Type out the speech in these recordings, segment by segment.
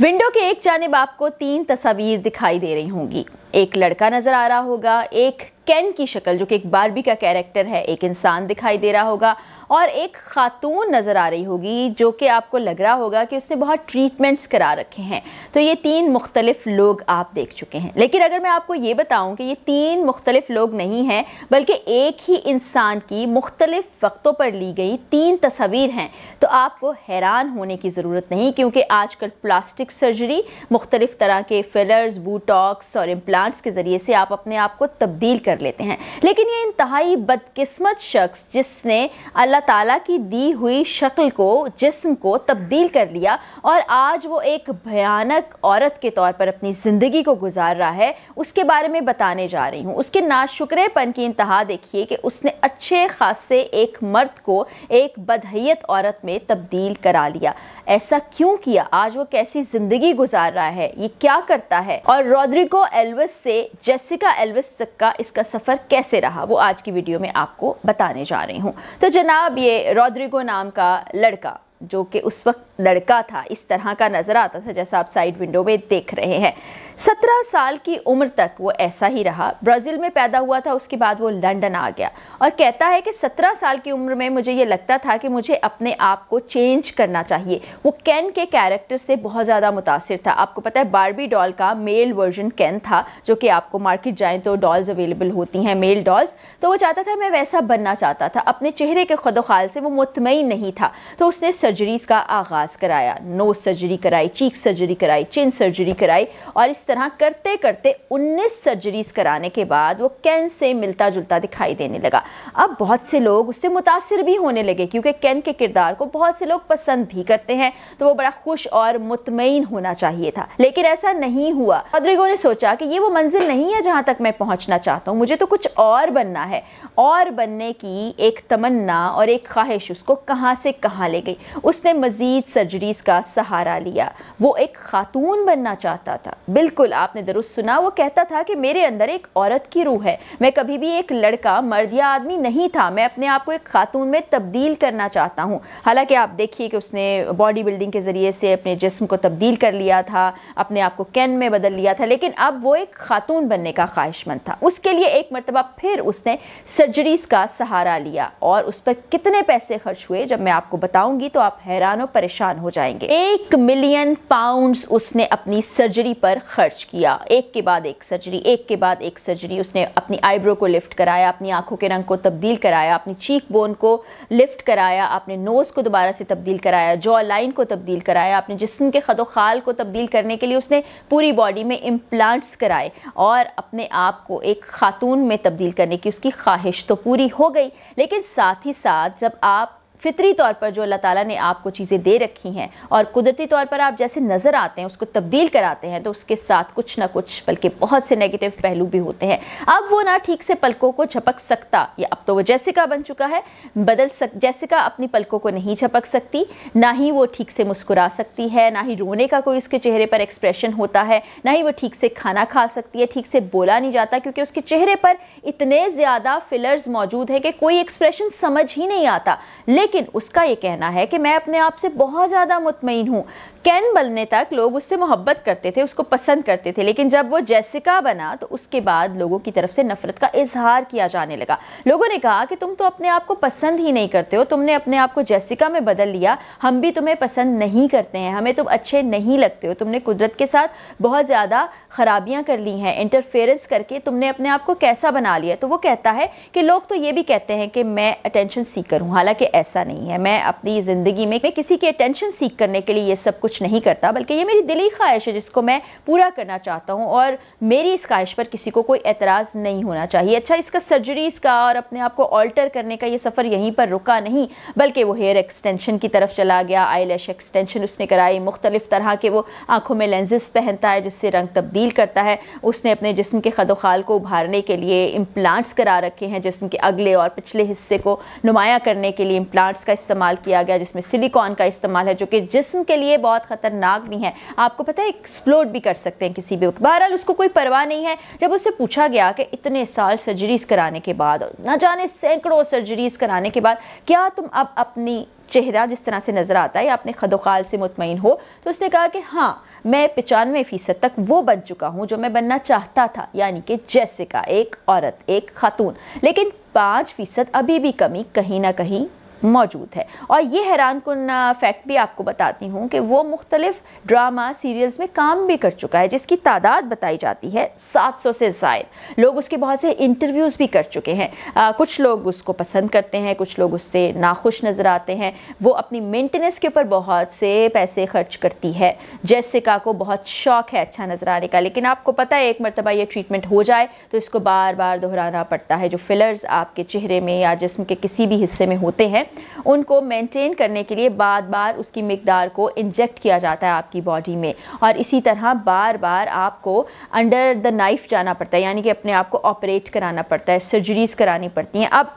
Window के एक जानिब आपको 3 तस्वीर दिखाई दे रही होंगी। एक लड़का नजर आ रहा होगा, एक केन की शक्ल जो कि एक बारबी का कैरेक्टर है, एक इंसान दिखाई दे रहा होगा और एक खातून नज़र आ रही होगी जो कि आपको लग रहा होगा कि उसने बहुत ट्रीटमेंट्स करा रखे हैं। तो ये 3 मुख्तलिफ लोग आप देख चुके हैं। लेकिन अगर मैं आपको ये बताऊं कि ये 3 मुख्तलिफ लोग नहीं हैं बल्कि एक ही इंसान की मुख्तलिफ वक्तों पर ली गई 3 तस्वीर हैं, तो आपको हैरान होने की ज़रूरत नहीं, क्योंकि आजकल प्लास्टिक सर्जरी, मुख्तलिफ तरह के फिलर्स, बूटॉक्स और इम्प्लांट्स के ज़रिए से आप अपने आप को तब्दील कर लेते हैं। लेकिन ये इंतहाई बदकिस्मत शख्स जिसने अल्लाह ताला की दी हुई शक्ल को, जिस्म को तब्दील कर लिया और आज वो एक भयानक औरत के तौर पर अपनी ज़िंदगी को गुजार रहा है, उसके बारे में बताने जा रही हूँ। उसके नाशुक्रेपन की इंतहा देखिए कि उसने अच्छे खासे एक मर्द को एक बदहैयत औरत में तब्दील करा लिया। ऐसा क्यों किया? आज वो कैसी ज़िंदगी गुजार रहा है, ये क्या करता है और रॉड्रिगो एल्विस से जेसिका एल्विस तक का इसका सफ़र कैसे रहा, वो आज की वीडियो में आपको बताने जा रही हूँ। तो जनाब, ये रॉड्रिगो नाम का लड़का जो कि उस वक्त लड़का था, इस तरह का नज़र आता था जैसा आप साइड विंडो में देख रहे हैं। 17 साल की उम्र तक वो ऐसा ही रहा। ब्राज़ील में पैदा हुआ था, उसके बाद वो लंदन आ गया और कहता है कि 17 साल की उम्र में मुझे ये लगता था कि मुझे अपने आप को चेंज करना चाहिए। वो केन के कैरेक्टर से बहुत ज़्यादा मुतासिर था। आपको पता है बारबी डॉल का मेल वर्जन केन था, जो कि आपको मार्केट जाएँ तो डॉल्स अवेलेबल होती हैं, मेल डॉल्स। तो वो चाहता था, मैं वैसा बनना चाहता था। अपने चेहरे के खुद-व-खाल से वो मुतमईन नहीं था, तो उसने सर्जरीज़ का आगाज़ कराया। नोज सर्जरी कराई, चीक सर्जरी कराई, चिन सर्जरी कराई और इस तरह करते करते 19 सर्जरीज़ कराने के बाद वो केन से मिलता जुलता दिखाई देने लगा। अब बहुत से लोग उससे मुतासिर भी होने लगे, क्योंकि केन के किरदार को बहुत से लोग पसंद भी करते हैं, तो वो बड़ा खुश और मुतमईन होना चाहिए था। लेकिन ऐसा नहीं हुआ। रॉड्रिगो ने सोचा कि ये वो मंजिल नहीं है जहाँ तक मैं पहुँचना चाहता हूँ, मुझे तो कुछ और बनना है। और बनने की एक तमन्ना और एक ख्वाहिश उसको कहाँ से कहाँ ले गई। उसने मज़ीद सर्जरीज़ का सहारा लिया। वो एक खातून बनना चाहता था। बिल्कुल आपने दुरुस्त सुना, वो कहता था कि मेरे अंदर एक औरत की रूह है, मैं कभी भी एक लड़का, मर्द या आदमी नहीं था, मैं अपने आप को एक खातून में तब्दील करना चाहता हूँ। हालांकि आप देखिए कि उसने बॉडी बिल्डिंग के ज़रिए से अपने जिस्म को तब्दील कर लिया था, अपने आप को केन में बदल लिया था, लेकिन अब वो एक खातून बनने का ख्वाहिशमंद था। उसके लिए एक मरतबा फिर उसने सर्जरीज़ का सहारा लिया और उस पर कितने पैसे खर्च हुए जब मैं आपको बताऊंगी तो आप हैरान और परेशान हो जाएंगे। 1 मिलियन पाउंड्स उसने अपनी सर्जरी पर खर्च किया। एक के बाद एक सर्जरी, एक के बाद एक सर्जरी। उसने अपनी आईब्रो को लिफ्ट कराया, अपनी आंखों के रंग को तब्दील कराया, अपनी चीक बोन को लिफ्ट कराया, अपने नोज को दोबारा से तब्दील कराया, जॉ लाइन को तब्दील कराया, अपने जिस्म के खदोखाल को तब्दील करने के लिए उसने पूरी बॉडी में इम्प्लांट्स कराए और अपने आप को एक खातून में तब्दील करने की उसकी ख्वाहिश तो पूरी हो गई। लेकिन साथ ही साथ जब आप फितरी तौर पर जो अल्लाह ताला ने आपको चीज़ें दे रखी हैं और कुदरती तौर पर आप जैसे नज़र आते हैं उसको तब्दील कराते हैं, तो उसके साथ कुछ ना कुछ बल्कि बहुत से नेगेटिव पहलू भी होते हैं। अब वो ना ठीक से पलकों को झपक सकता, या अब तो वो जेसिका बन चुका है, जेसिका अपनी पलकों को नहीं झपक सकती, ना ही वो ठीक से मुस्कुरा सकती है, ना ही रोने का कोई उसके चेहरे पर एक्सप्रेशन होता है, ना ही वो ठीक से खाना खा सकती है, ठीक से बोला नहीं जाता, क्योंकि उसके चेहरे पर इतने ज़्यादा फिलर्स मौजूद है कि कोई एक्सप्रेशन समझ ही नहीं आता। लेकिन उसका ये कहना है कि मैं अपने आप से बहुत ज़्यादा मुतमईन हूँ। केन बनने तक लोग उससे मोहब्बत करते थे, उसको पसंद करते थे, लेकिन जब वो जेसिका बना तो उसके बाद लोगों की तरफ से नफरत का इजहार किया जाने लगा। लोगों ने कहा कि तुम तो अपने आप को पसंद ही नहीं करते हो, तुमने अपने आप को जेसिका में बदल लिया, हम भी तुम्हें पसंद नहीं करते हैं, हमें तुम अच्छे नहीं लगते हो, तुमने कुदरत के साथ बहुत ज़्यादा खराबियाँ कर ली हैं, इंटरफेरेंस करके तुमने अपने आप को कैसा बना लिया। तो वो कहता है कि लोग तो ये भी कहते हैं कि मैं अटेंशन सीकर हूँ, हालांकि ऐसा नहीं है। मैं अपनी ज़िंदगी में किसी की अटेंशन सीख करने के लिए ये सब कुछ नहीं करता, बल्कि ये मेरी दिली ख्वाहिश है जिसको मैं पूरा करना चाहता हूँ और मेरी इस ख्वाहिश पर किसी को कोई एतराज़ नहीं होना चाहिए। अच्छा, इसका सर्जरीज़ का और अपने आप को ऑल्टर करने का ये सफ़र यहीं पर रुका नहीं, बल्कि वो हेयर एक्सटेंशन की तरफ चला गया। आई लैश एक्सटेंशन उसने कराई, मुख्तलिफ तरह के वो आँखों में लेंसेज पहनता है जिससे रंग तब्दील करता है। उसने अपने जिस्म के खदोखाल को उभारने के लिए इम्प्लांट्स करा रखे हैं, जिस्म के अगले और पिछले हिस्से को नुमाया करने के लिए इम्प्लांट इम्प्लांट्स का इस्तेमाल किया गया, जिसमें सिलिकॉन का इस्तेमाल है, जो कि जिस्म के लिए बहुत ख़तरनाक भी है। आपको पता है एक्सप्लोड भी कर सकते हैं किसी भी वक्त। बहरहाल उसको कोई परवाह नहीं है। जब उससे पूछा गया कि इतने साल सर्जरीज़ कराने के बाद, न जाने सैकड़ों सर्जरीज़ कराने के बाद, क्या तुम अब अपनी चेहरा जिस तरह से नज़र आता है या अपने खदोखाल से मुतमईन हो? तो उसने कहा कि हाँ, मैं 95% तक वो बन चुका हूँ जो मैं बनना चाहता था, यानी कि जेसिका, एक औरत, एक खातून। लेकिन 5% अभी भी कमी कहीं ना कहीं मौजूद है। और ये हैरान कुन फैक्ट भी आपको बताती हूँ कि वो मुख्तलिफ ड्रामा सीरियल्स में काम भी कर चुका है, जिसकी तादाद बताई जाती है 700 से ज़ायद। लोग उसके बहुत से इंटरव्यूज़ भी कर चुके हैं। कुछ लोग उसको पसंद करते हैं, कुछ लोग उससे नाखुश नज़र आते हैं। वो अपनी मेंटेनेंस के ऊपर बहुत से पैसे खर्च करती है। जेसिका को बहुत शौक़ है अच्छा नज़र आने का, लेकिन आपको पता है एक मरतबा ये ट्रीटमेंट हो जाए तो इसको बार बार दोहराना पड़ता है। जो फिलर्स आपके चेहरे में या जिस्म के किसी भी हिस्से में होते हैं, उनको मेंटेन करने के लिए बार बार उसकी मिकदार को इंजेक्ट किया जाता है आपकी बॉडी में, और इसी तरह बार बार आपको अंडर द नाइफ जाना पड़ता है, यानी कि अपने आप को ऑपरेट कराना पड़ता है, सर्जरीज़ करानी पड़ती हैं। अब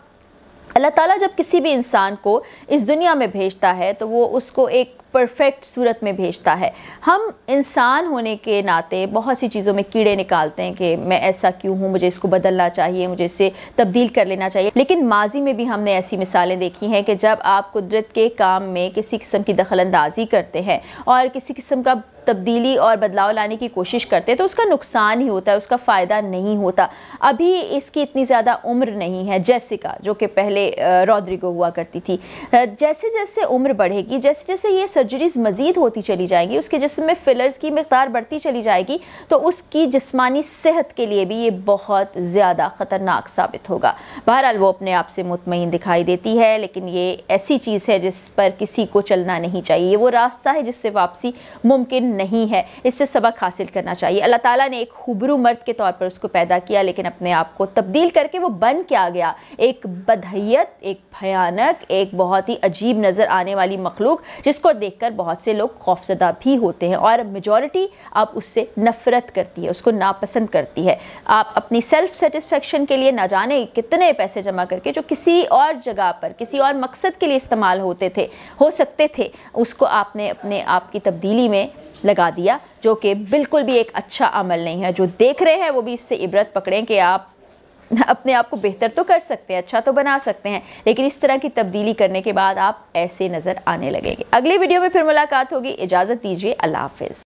अल्लाह ताला जब किसी भी इंसान को इस दुनिया में भेजता है तो वो उसको एक परफेक्ट सूरत में भेजता है। हम इंसान होने के नाते बहुत सी चीज़ों में कीड़े निकालते हैं कि मैं ऐसा क्यों हूँ, मुझे इसको बदलना चाहिए, मुझे इसे तब्दील कर लेना चाहिए। लेकिन माजी में भी हमने ऐसी मिसालें देखी हैं कि जब आप कुदरत के काम में किसी किस्म की दखलंदाजी करते हैं और किसी किस्म का तब्दीली और बदलाव लाने की कोशिश करते हैं तो उसका नुकसान ही होता है, उसका फ़ायदा नहीं होता। अभी इसकी इतनी ज़्यादा उम्र नहीं है जेसिका, जो कि पहले रॉड्रिगो हुआ करती थी। जैसे जैसे उम्र बढ़ेगी, जैसे जैसे ये सर्जरीज़ मज़ीद होती चली जाएंगी, उसके जिस्म में फिलर्स की मिक़दार बढ़ती चली जाएगी, तो उसकी जिस्मानी सेहत के लिए भी ये बहुत ज़्यादा ख़तरनाक साबित होगा। बहरहाल वो अपने आप से मुतमईन दिखाई देती है, लेकिन ये ऐसी चीज़ है जिस पर किसी को चलना नहीं चाहिए। वो रास्ता है जिससे वापसी मुमकिन नहीं है, इससे सबक हासिल करना चाहिए। अल्लाह ताला ने एक खुबरू मर्द के तौर पर उसको पैदा किया, लेकिन अपने आप को तब्दील करके वो बन क्या गया, एक बदहैयत, एक भयानक, एक बहुत ही अजीब नज़र आने वाली मखलूक, जिसको देखकर बहुत से लोग खौफजदा भी होते हैं और मेजॉरिटी अब उससे नफ़रत करती है, उसको नापसंद करती है। आप अपनी सेल्फ सेटिस्फेक्शन के लिए न जाने कितने पैसे जमा करके जो किसी और जगह पर किसी और मकसद के लिए इस्तेमाल हो सकते थे, उसको आपने अपने आप की तब्दीली में लगा दिया, जो कि बिल्कुल भी एक अच्छा अमल नहीं है। जो देख रहे हैं वो भी इससे इबरत पकड़ें कि आप अपने आप को बेहतर तो कर सकते हैं, अच्छा तो बना सकते हैं, लेकिन इस तरह की तब्दीली करने के बाद आप ऐसे नज़र आने लगेंगे। अगली वीडियो में फिर मुलाकात होगी। इजाज़त दीजिए, अल्लाह हाफ़िज़।